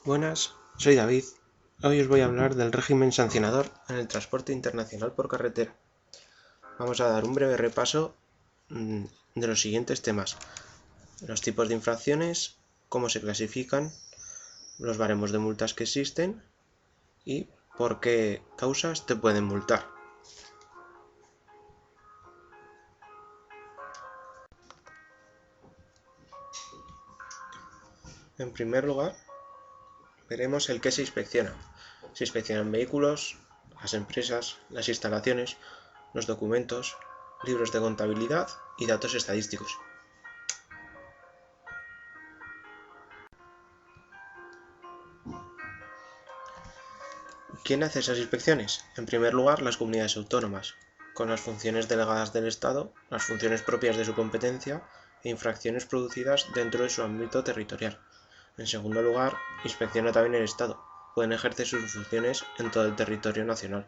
Buenas, soy David. Hoy os voy a hablar del régimen sancionador en el transporte internacional por carretera. Vamos a dar un breve repaso de los siguientes temas: los tipos de infracciones, cómo se clasifican, los baremos de multas que existen y por qué causas te pueden multar. En primer lugar, veremos el qué se inspecciona. Se inspeccionan vehículos, las empresas, las instalaciones, los documentos, libros de contabilidad y datos estadísticos. ¿Quién hace esas inspecciones? En primer lugar, las comunidades autónomas, con las funciones delegadas del Estado, las funciones propias de su competencia e infracciones producidas dentro de su ámbito territorial. En segundo lugar, inspecciona también el Estado. Pueden ejercer sus funciones en todo el territorio nacional.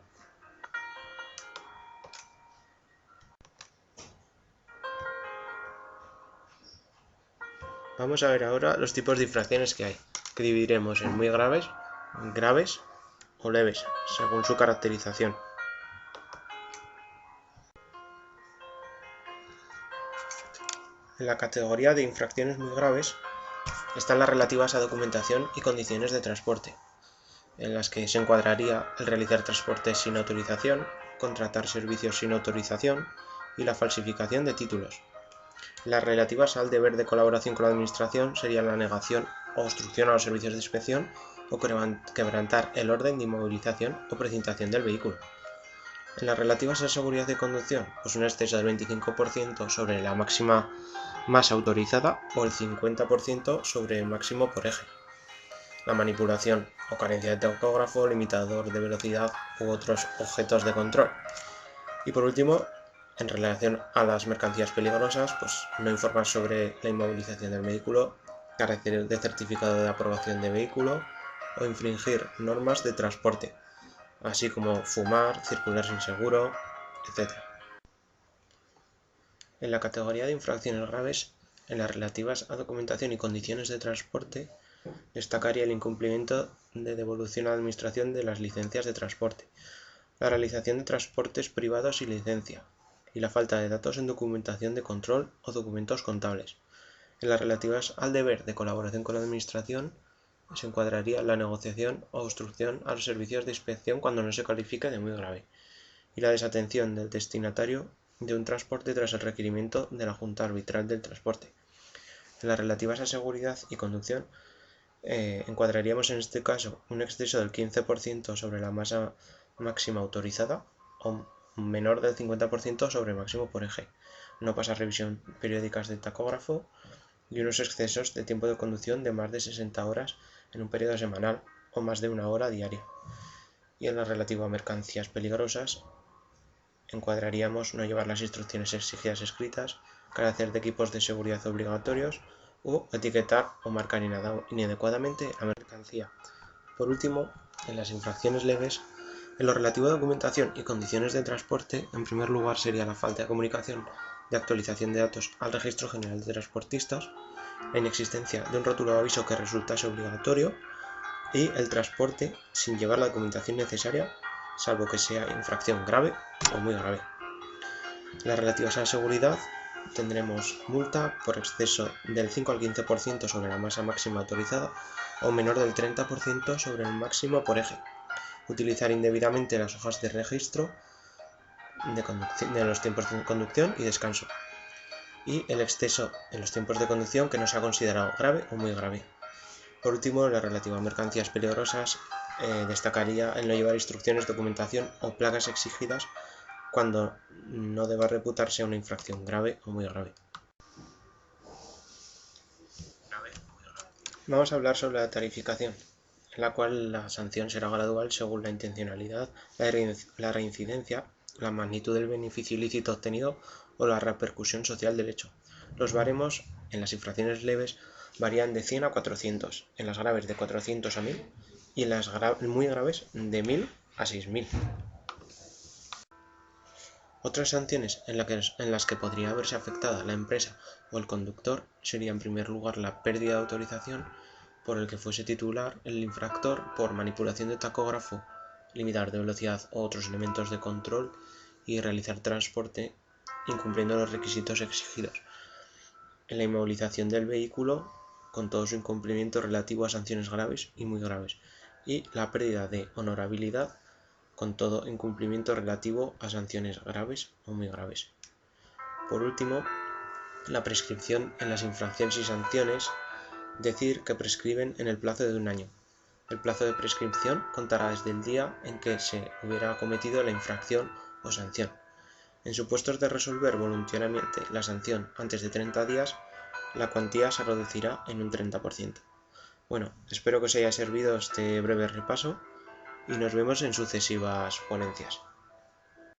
Vamos a ver ahora los tipos de infracciones que hay, que dividiremos en muy graves, graves o leves, según su caracterización. En la categoría de infracciones muy graves están las relativas a documentación y condiciones de transporte, en las que se encuadraría el realizar transportes sin autorización, contratar servicios sin autorización y la falsificación de títulos. Las relativas al deber de colaboración con la Administración serían la negación o obstrucción a los servicios de inspección o quebrantar el orden de inmovilización o precintación del vehículo. En las relativas a seguridad de conducción, pues un exceso del 25% sobre la máxima masa autorizada o el 50% sobre el máximo por eje. La manipulación o carencia de tacógrafo, limitador de velocidad u otros objetos de control. Y por último, en relación a las mercancías peligrosas, pues no informar sobre la inmovilización del vehículo, carecer de certificado de aprobación de vehículo o infringir normas de transporte, así como fumar, circular sin seguro, etc. En la categoría de infracciones graves, en las relativas a documentación y condiciones de transporte, destacaría el incumplimiento de devolución a la Administración de las licencias de transporte, la realización de transportes privados sin licencia y la falta de datos en documentación de control o documentos contables. En las relativas al deber de colaboración con la Administración, se encuadraría la negociación o obstrucción a los servicios de inspección cuando no se califique de muy grave, y la desatención del destinatario de un transporte tras el requerimiento de la Junta Arbitral del Transporte. En las relativas a seguridad y conducción, encuadraríamos en este caso un exceso del 15% sobre la masa máxima autorizada o menor del 50% sobre el máximo por eje, no pasar revisión periódicas de tacógrafo y unos excesos de tiempo de conducción de más de 60 horas en un periodo semanal o más de una hora diaria. Y en la relativa a mercancías peligrosas, encuadraríamos no llevar las instrucciones exigidas escritas, carecer de equipos de seguridad obligatorios o etiquetar o marcar inadecuadamente la mercancía. Por último, en las infracciones leves, en lo relativo a documentación y condiciones de transporte, en primer lugar sería la falta de comunicación de actualización de datos al Registro General de Transportistas, la inexistencia de un rótulo de aviso que resultase obligatorio y el transporte sin llevar la documentación necesaria, salvo que sea infracción grave o muy grave. Las relativas a la seguridad, tendremos multa por exceso del 5 al 15% sobre la masa máxima autorizada o menor del 30% sobre el máximo por eje. Utilizar indebidamente las hojas de registro de los tiempos de conducción y descanso. Y el exceso en los tiempos de conducción que no sea considerado grave o muy grave. Por último, la relativa a mercancías peligrosas, destacaría en no llevar instrucciones, documentación o placas exigidas cuando no deba reputarse una infracción grave o muy grave. Vamos a hablar sobre la tarificación, en la cual la sanción será gradual según la intencionalidad, la reincidencia, la magnitud del beneficio ilícito obtenido o la repercusión social del hecho. Los baremos en las infracciones leves varían de 100 a 400, en las graves de 400 a 1000 y en las muy graves de 1000 a 6000. Otras sanciones en las que podría verse afectada la empresa o el conductor sería en primer lugar la pérdida de autorización por el que fuese titular el infractor por manipulación de tacógrafo, limitar de velocidad o otros elementos de control y realizar transporte incumpliendo los requisitos exigidos. En la inmovilización del vehículo con todo su incumplimiento relativo a sanciones graves y muy graves, y la pérdida de honorabilidad con todo incumplimiento relativo a sanciones graves o muy graves. Por último, la prescripción en las infracciones y sanciones, decir que prescriben en el plazo de 1 año. El plazo de prescripción contará desde el día en que se hubiera cometido la infracción o sanción. En supuestos de resolver voluntariamente la sanción antes de 30 días, la cuantía se reducirá en un 30%. Bueno, espero que os haya servido este breve repaso y nos vemos en sucesivas ponencias.